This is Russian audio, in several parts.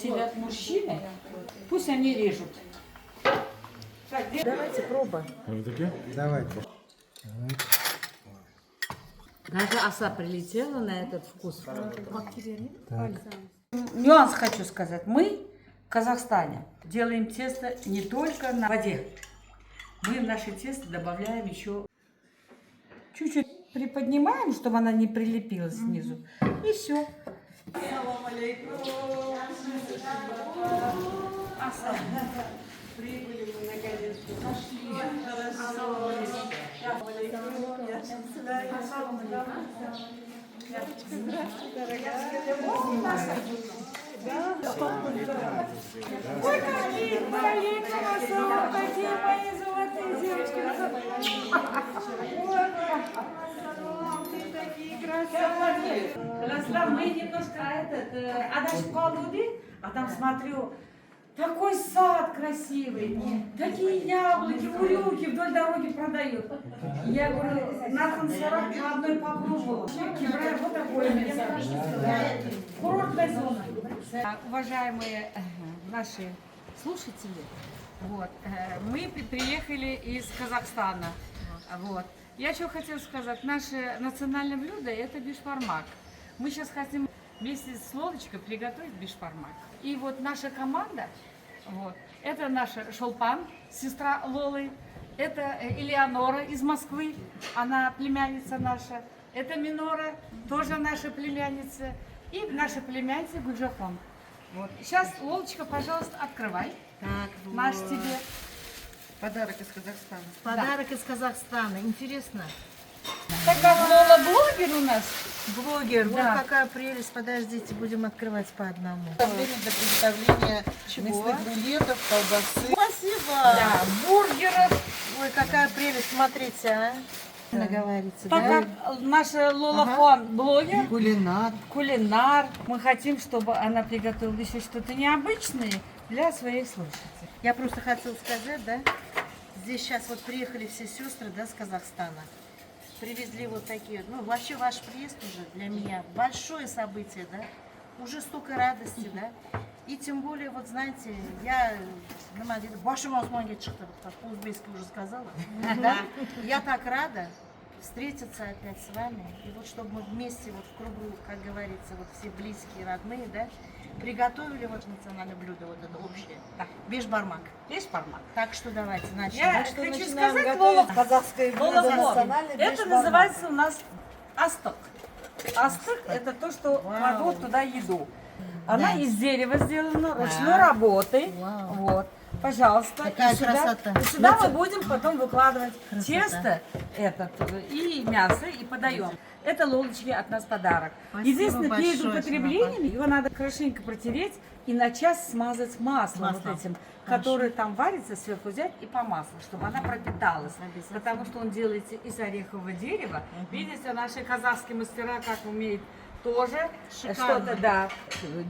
сидят мужчины, пусть они режут. Так, Давайте пробуем. Давайте. даже оса прилетела на этот вкус. Нюанс хочу сказать. Мы в Казахстане делаем тесто не только на воде. Мы в наше тесто добавляем еще чуть-чуть приподнимаем, чтобы она не прилепилась снизу. И все. Прибыли мы наконец-то. Ой, какие маленькие, какие мои золотые девочки. Ты такие красавцы. Мы немножко отдашь колуби, а там смотрю, такой сад красивый, такие яблоки, урюки вдоль дороги продают. Я говорю, Натан Сарак на одной попробовала. Кибрай, вот такое место. Курортная зона. Уважаемые наши слушатели, вот, мы приехали из Казахстана. Вот. Я что хотела сказать, наше национальное блюдо это бишбармак. Мы сейчас хотим вместе с Лолочкой приготовить бишбармак. И вот наша команда, вот, это наша Шолпан, сестра Лолы, это Элеонора из Москвы, она племянница наша, это Минора, тоже наша племянница, и наша племянница Гульжахон. Вот. Сейчас, Лолочка, пожалуйста, открывай. Так, Наш тебе подарок из Казахстана. Подарок из Казахстана. Интересно. Так как Лола блогер у нас. Блогер. Да. Вот какая прелесть. Подождите, будем открывать по одному. Время для приготовления мясных рулетов, колбасы. Спасибо. Да, бургеров. Ой, какая прелесть. Смотрите, а. Наговорится, Так да? как наша Лола Хон блогер, Кулинар. мы хотим, чтобы она приготовила еще что-то необычное для своих слушателей. Я просто хотела сказать, да, здесь сейчас вот приехали все сестры, да, с Казахстана. Привезли вот такие, ну, вообще ваш приезд уже для меня большое событие, да, уже столько радости, да. И тем более, вот знаете, я вашему Османге по-узбекски уже сказала, да, я так рада встретиться опять с вами, и вот чтобы мы вместе вот в кругу, как говорится, вот все близкие, родные, да, приготовили вот национальное блюдо, вот это общее, бишбармак. Бишбармак. Так что давайте начнем. Я Так что хочу начинаем сказать, готовить Лола, казахское Лола блюдо, Хон, национальный это бишбармак. называется у нас астык. Астык это то, что кладут туда еду. Она из дерева сделана, ручной работы. Вот. Пожалуйста. Какая и сюда, красота. и сюда мы будем потом выкладывать тесто этот, и мясо и подаем. Это Лолочке от нас подарок. Спасибо Единственное, перед большое, употреблением его надо хорошенько протереть и на час смазать маслом вот этим, которое там варится, сверху взять и по маслу, чтобы она пропиталась. Потому что он делается из орехового дерева. Видите, наши казахские мастера как умеют тоже что-то, да,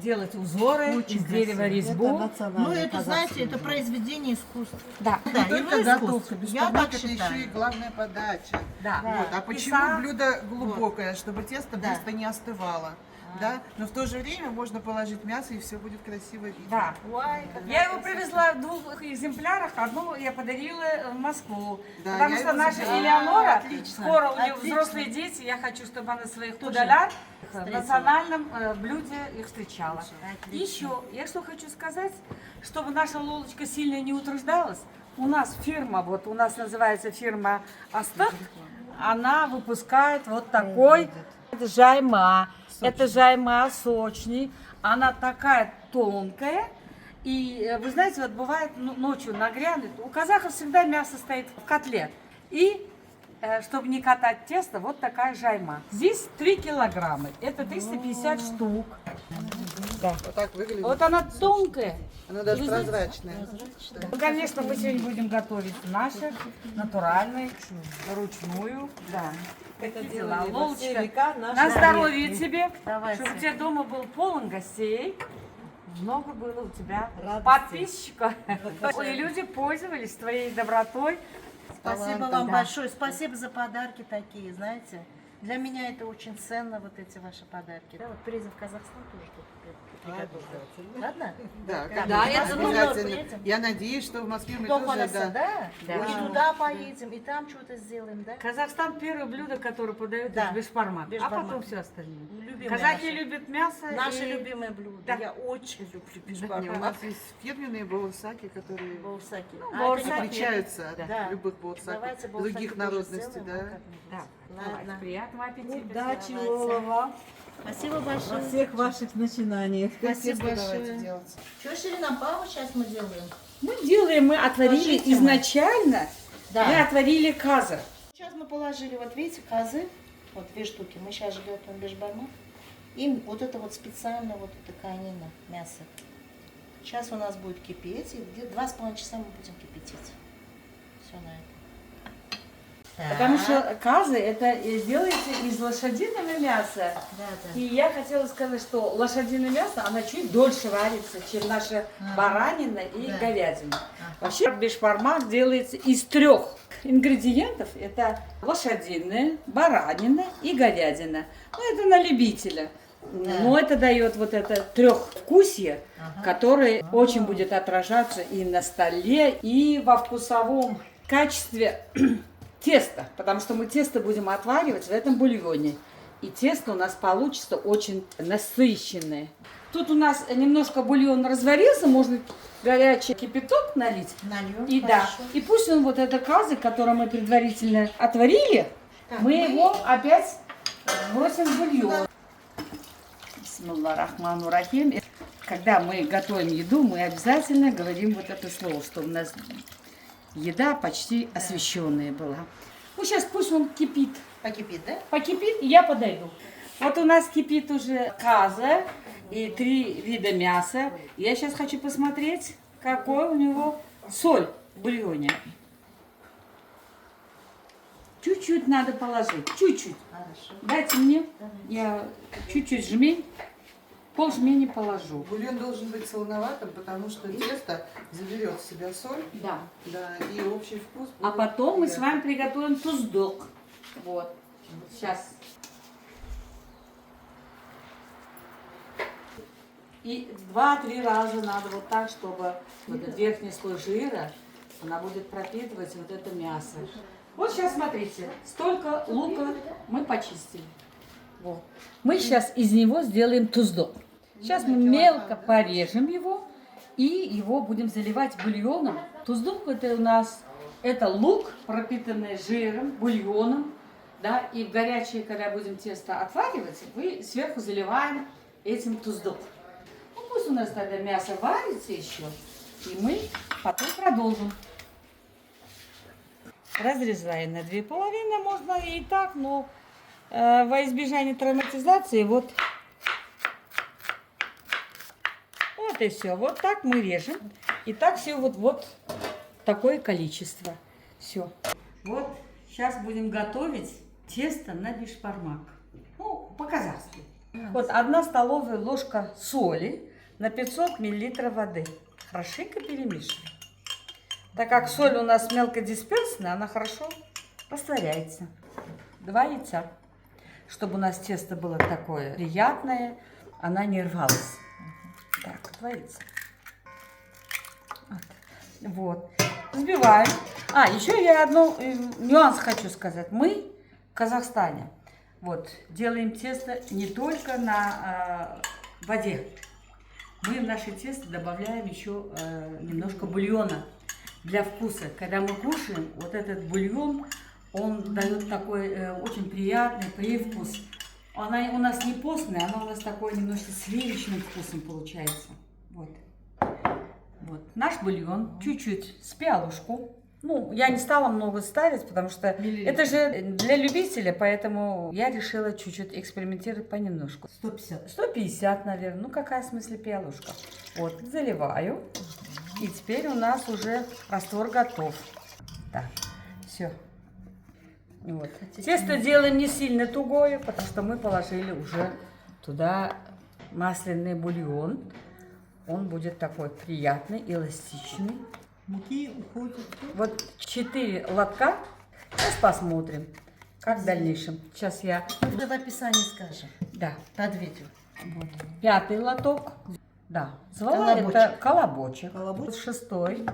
делать узоры из дерева, резьбу. Ну, это, знаете, это произведение искусства. Да. Да, Не только это готовка, искусство. Я так это еще считаю. и главная подача. Да. Вот. А И почему сам- блюдо глубокое? Чтобы тесто быстро не остывало. Да? Но в то же время можно положить мясо, и все будет красиво видно. Да. Ой, Я его привезла в 2 экземплярах, одну я подарила в Москву. Да, Потому я что его наша забрала. Элеонора, Отлично, скоро у нее отлично. взрослые дети, я хочу, чтобы она своих кудалят в национальном блюде их встречала. Отлично. Еще, я что хочу сказать, чтобы наша Лолочка сильно не утруждалась, у нас фирма, вот у нас называется фирма Астак, она выпускает вот такой жайма. Это жайма сочный, она такая тонкая. И вы знаете, вот бывает ночью нагрянет, у казахов всегда мясо стоит в котле. И чтобы не катать тесто, вот такая жайма. Здесь 3 килограмма, это 350 штук. Да. Вот так выглядит. Вот она тонкая. Она даже Вы знаете, прозрачная. ну, конечно, мы сегодня будем готовить наши, натуральные, ручную. Да. Это дела. Лолочка, на здоровье тебе, Давайте. чтобы у тебя дома был полон гостей, много было у тебя подписчиков. И люди пользовались твоей добротой. Спасибо вам большое. Спасибо за подарки такие, знаете. Для меня это очень ценно, вот эти ваши подарки. Да, вот призыв Казахстана тоже тут приготовлю. Ладно? Да, Да, конечно, я думаю, обязательно. поедем. Я надеюсь, что в Москве мы До тоже, Полоса, да. да? Да. И туда поедем, и там что-то сделаем, да? Казахстан первое блюдо, которое подают Да. бешбармак, а Бешбармак. потом все остальное. Любимое Казахи наше. любят мясо. Наше и... любимое блюдо. Да. Я очень люблю Не, у бешбармак. нас есть фирменные баурсаки, которые Баурсаки. баурсаки. это отличаются от Да. любых баурсаков Давайте баурсаки других тоже народностей, сделаем, да. вот как-нибудь. Да, Ладно. давайте, приятного аппетита. Удачи Давайте. вам Спасибо во большое. всех ваших начинаниях. Спасибо Тесто давайте большое. делать. Что ширинампаву сейчас мы делаем? Мы отварили Покажите нам. изначально, Да. мы отварили каза. Сейчас мы положили, вот видите, козы, вот 2 штуки. Мы сейчас же готовим бешбармак. Им вот это вот специально, вот эта конина, мясо. Сейчас у нас будет кипеть, и где 2,5 часа мы будем кипятить. Все на это. Потому что казы это делается из лошадиного мяса. Да, И я хотела сказать, что лошадиное мясо, она чуть дольше варится, чем наша баранина и Да. говядина. Вообще бешбармак делается из 3 ингредиентов. Это лошадиная, баранина и говядина. Ну, это на любителя. Но это дает вот это трехвкусие, которое очень будет отражаться и на столе, и во вкусовом качестве теста. Потому что мы тесто будем отваривать в этом бульоне. И тесто у нас получится очень насыщенное. Тут у нас немножко бульон разварился, можно горячий кипяток налить. Нальем. И да, и пусть он вот это казы, который мы предварительно отварили, мы его опять бросим в бульон. Бисмиллахи-рахмани-рахим. Когда мы готовим еду, мы обязательно говорим вот это слово, что у нас еда почти освященная была. Ну, сейчас пусть он кипит. Покипит, да? Покипит, и я подойду. Вот у нас кипит уже каза и 3 вида мяса. Я сейчас хочу посмотреть, какой у него соль в бульоне. Чуть-чуть надо положить, чуть-чуть. Хорошо. Дайте мне, я чуть-чуть жмень, пол жмени положу. Бульон должен быть солоноватым, потому что тесто заберет в себя соль, Да. да, и общий вкус. А будет потом мы с приятный. вами приготовим туздок. Вот. Сейчас. И 2-3 раза надо вот так, чтобы вот этот верхний слой жира, она будет пропитывать вот это мясо. Вот сейчас смотрите, столько лука мы почистили. Вот. Мы сейчас из него сделаем туздок. Сейчас мы мелко порежем его и его будем заливать бульоном. Туздок это у нас это лук, пропитанный жиром, бульоном. Да, и в горячее, когда будем тесто отваривать, мы сверху заливаем этим туздок. Ну, пусть у нас тогда мясо варится еще, и мы потом продолжим. Разрезаем на 2 половины, можно и так, но во избежание травматизации вот и все. Вот так мы режем. И так все вот такое количество. Все. Вот сейчас будем готовить тесто на бешбармак. Ну, по-казахски. Вот 1 столовая ложка соли на 500 мл воды. Хорошенько перемешиваем. Так как соль у нас мелкодисперсная, она хорошо растворяется. 2 яйца. Чтобы у нас тесто было такое приятное, она не рвалась. Так, 2 яйца. Вот. Взбиваем. Еще я нюанс хочу сказать. Мы в Казахстане делаем тесто не только на воде. Мы в наше тесто добавляем еще немножко бульона для вкуса. Когда мы кушаем, вот этот бульон, он дает такой очень приятный привкус. Она у нас не постная, она у нас такой немножко сливочным вкусом получается. Вот. Наш бульон, чуть-чуть с пиалушку. Ну, я не стала много ставить, потому что это же для любителя, поэтому я решила чуть-чуть экспериментировать понемножку. 150. 150, наверное. Ну, какая в смысле пиалушка? Вот, заливаю. И теперь у нас уже раствор готов. Так, все. Вот. Тесто делаем не сильно тугое, потому что мы положили уже туда масляный бульон. Он будет такой приятный, эластичный. Муки уходят. Вот 4 лотка. Сейчас посмотрим, как в дальнейшем. Сейчас я... Мы в описании скажем. Да. Под видео. Вот. 5-й лоток. Да, звала это колобочек. Колобочек. 6-й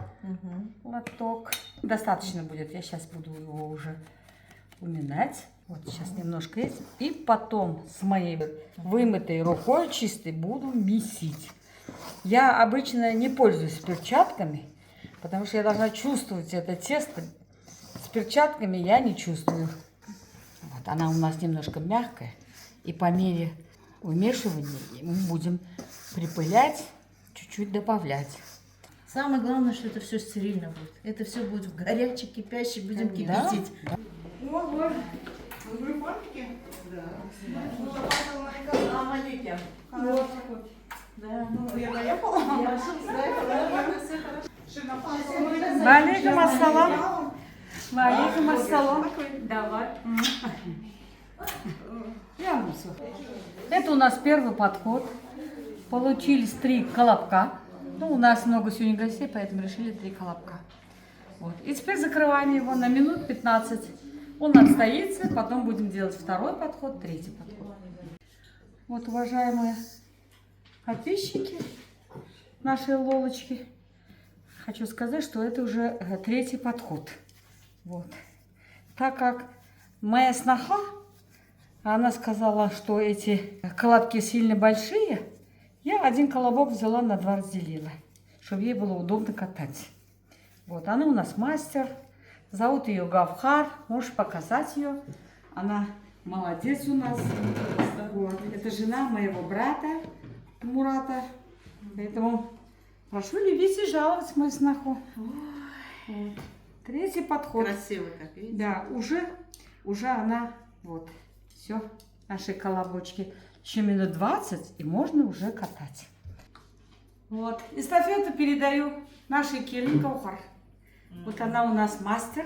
лоток. Достаточно будет, я сейчас буду его уже уминать. Вот сейчас немножко есть. И потом с моей вымытой рукой чистой буду месить. Я обычно не пользуюсь перчатками, потому что я должна чувствовать это тесто. С перчатками я не чувствую. Вот, она у нас немножко мягкая. И по мере вымешивания мы будем припылять, чуть-чуть добавлять. Самое главное, что это все стерильно будет. Это все будет в горячей, кипящей, будем кипятить. Ого. Вы помните? Да. Валейкум ассалам. Валейкум ассалам. Давай. Это у нас первый подход. Получились 3 колобка. Ну, у нас много сегодня гостей, поэтому решили 3 колобка. Вот. И теперь закрываем его на минут 15. Он отстоится, потом будем делать второй подход, третий подход. Вот, уважаемые подписчики нашей Лолочки, хочу сказать, что это уже 3-й подход. Вот. Так как моя сноха, она сказала, что эти колобки сильно большие, я 1 колобок взяла, на 2 разделила, чтобы ей было удобно катать. Вот, она у нас мастер. Зовут ее Гавхар. Можешь показать ее. Она молодец у нас. Вот. Это жена моего брата Мурата. Поэтому прошу любить и жаловать мою сноху. Вот. 3-й подход. Красиво, как видите. Да, уже она, вот, все, наши колобочки. Еще минут 20, и можно уже катать. Вот, эстафету передаю нашей Келин Гаухар. Вот она у нас мастер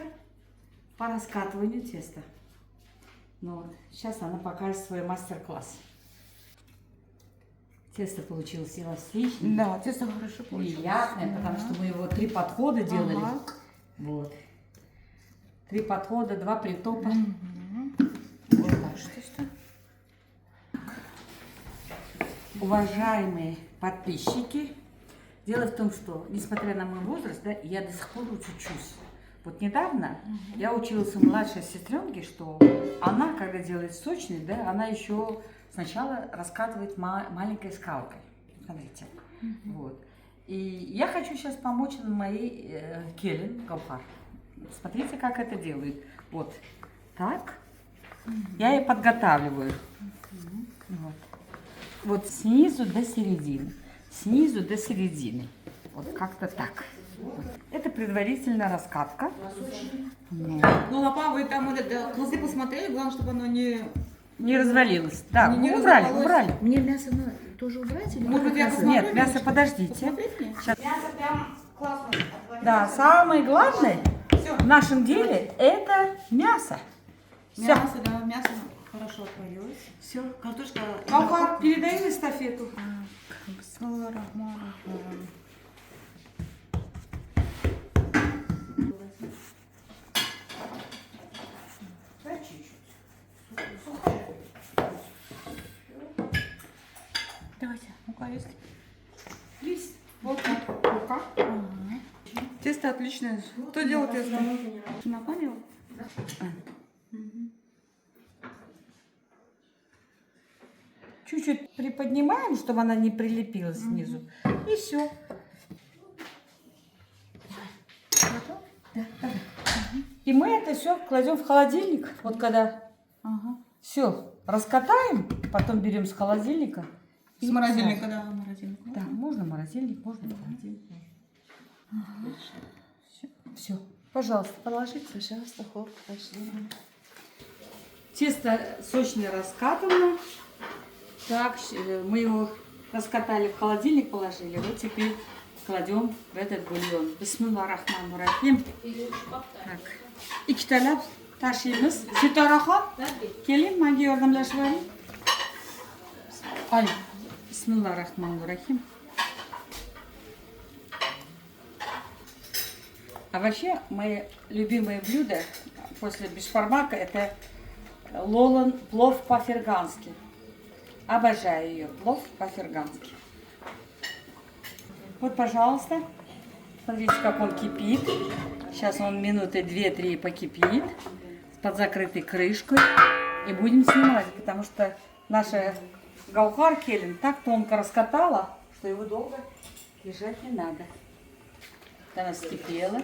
по раскатыванию теста. Ну, вот, сейчас она покажет свой мастер-класс. Тесто получилось эластичное. Да, тесто хорошо получилось. Приятное, потому что мы его 3 подхода делали. Ага. Вот. 3 подхода, 2 притопа. Вот так что. Уважаемые подписчики, дело в том, что, несмотря на мой возраст, да, я до сих пор учусь. Вот недавно я училась у младшей сестренки, что она, когда делает сочный, да, она еще сначала раскатывает маленькой скалкой. Смотрите. Вот. И я хочу сейчас помочь моей Келин Гаухар. Смотрите, как это делают. Вот так. Я ее подготавливаю. Вот. Вот снизу до середины. Снизу до середины. Вот как-то так. Вот. Это предварительная раскатка. Ну, лапа, вы там вот это, классы посмотрели, главное, чтобы оно Не развалилось. Да, Не убрали, разорвалось. убрали. Мне мясо тоже убрать или Может быть, я посмотрю? Нет, мясо подождите. Посмотрите. Сейчас. Мясо прям классно. Да, самое главное Все. в нашем деле это мясо. Все. Мясо, да, мясо хорошо отварилось. Все. Картошка. Гаухар, передай эстафету. Давайте, мука есть. Есть. Вот так. Рука. Тесто отличное. Кто делал тесто? Жена поняла? Чуть-чуть приподнимаем, чтобы она не прилепилась снизу. И все. И мы это все кладем в холодильник. Вот когда все раскатаем, потом берем с холодильника. Из морозильника, да, морозильник. Да, можно морозильник, можно холодильник. Все. Пожалуйста, положите. Пожалуйста, хоп, пошли. Тесто сочное раскатано. Так, мы его раскатали в холодильник, положили. Вот теперь кладем в этот бульон. Бисмиллахиррахманиррахим. Так. İki taşıyımız. Sütaraha. Gelin, hangi yardımlaşı var? Al. Бисмиллахиррахманиррахим. А вообще, мои любимые блюда после бешбармака это лолан плов по-фергански. Обожаю ее. Плов по-фергански. Вот, пожалуйста. Смотрите, как он кипит. Сейчас он минуты 2-3 покипит. Под закрытой крышкой. И будем снимать, потому что наша Гаухар Келин так тонко раскатала, что его долго держать не надо. Она вскипела,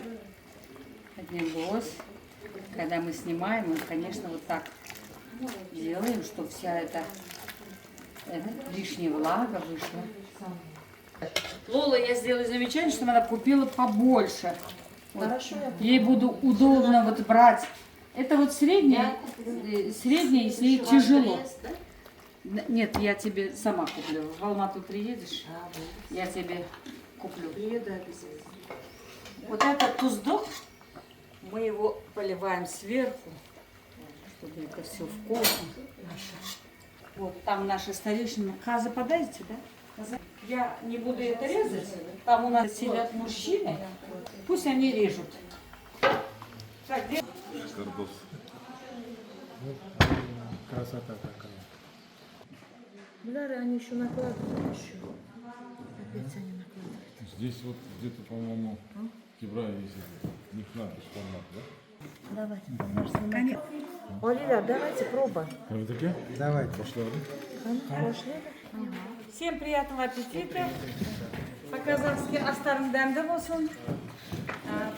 поднялось. Когда мы снимаем, мы, конечно, вот так делаем, чтобы вся эта лишняя влага вышла. Лола, я сделала замечание, что она купила побольше. Вот. Хорошо, Ей буду удобно вот брать. Это вот среднее, среднее, если тяжело. Нет, я тебе сама куплю. В Алмату приедешь, я тебе куплю. Вот этот туздок, мы его поливаем сверху, чтобы это все вкусно. Вот там наши старейшины. Каза подайте, да? Я не буду это резать. Там у нас сидят мужчины. Пусть они режут. Так, Картоф. Красота такая. Бля, они еще накладывают еще. Опять они накладывают. Здесь вот где-то, по-моему, Кибра есть. Нихна, формат, да? Давайте, помножьте. Олиля, давайте пробуем. А вы такие? Давайте. Пошла, да? Пошли. всем приятного аппетита. По-казахски астарымдамды болсын.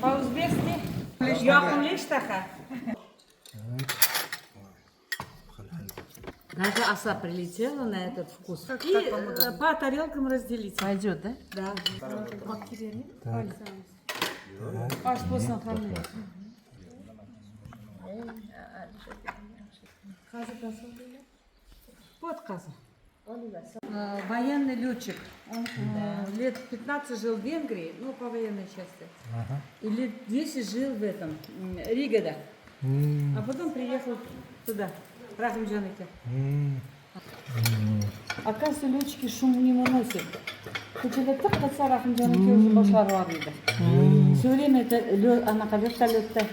По-узбекски яқымлештаха. Даже оса прилетела на этот вкус. И по тарелкам разделить. Пойдет, да? Да. Аш вкусно хранить. Вот каза. Военный летчик. Он лет 15 жил в Венгрии, ну, по военной части. И лет 10 жил в этом, Ригада. А потом приехал туда, Рахимджаныке. Оказывается, летчики шум не выносят. Почему так хотя Рахимджаныке уже пошла в Все время это она вертолет-то.